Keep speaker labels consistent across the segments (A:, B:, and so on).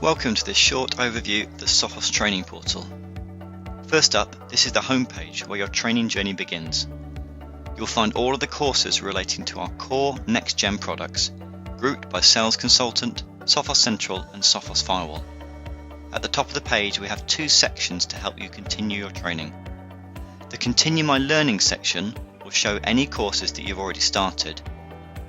A: Welcome to this short overview of the Sophos Training Portal. First up, this is the homepage where your training journey begins. You'll find all of the courses relating to our core next-gen products, grouped by Sales Consultant, Sophos Central and Sophos Firewall. At the top of the page we have two sections to help you continue your training. The Continue My Learning section will show any courses that you've already started,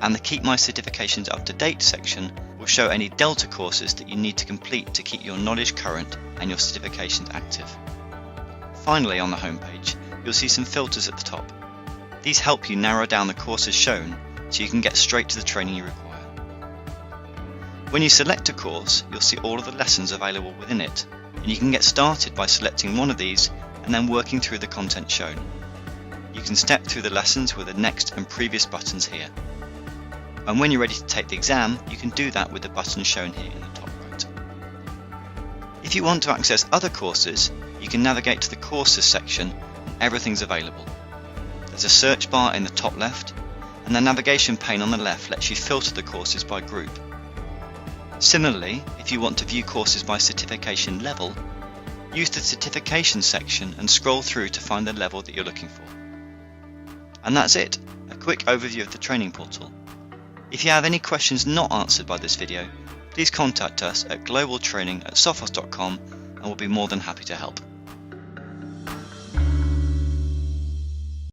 A: and the Keep My Certifications Up to Date section will show any Delta courses that you need to complete to keep your knowledge current and your certifications active. Finally, on the homepage, you'll see some filters at the top. These help you narrow down the courses shown so you can get straight to the training you require. When you select a course, you'll see all of the lessons available within it, and you can get started by selecting one of these and then working through the content shown. You can step through the lessons with the next and previous buttons here. And when you're ready to take the exam, you can do that with the button shown here in the top right. If you want to access other courses, you can navigate to the Courses section and everything's available. There's a search bar in the top left, and the navigation pane on the left lets you filter the courses by group. Similarly, if you want to view courses by certification level, use the Certification section and scroll through to find the level that you're looking for. And that's it, a quick overview of the training portal. If you have any questions not answered by this video, please contact us at globaltraining@sophos.com and we'll be more than happy to help.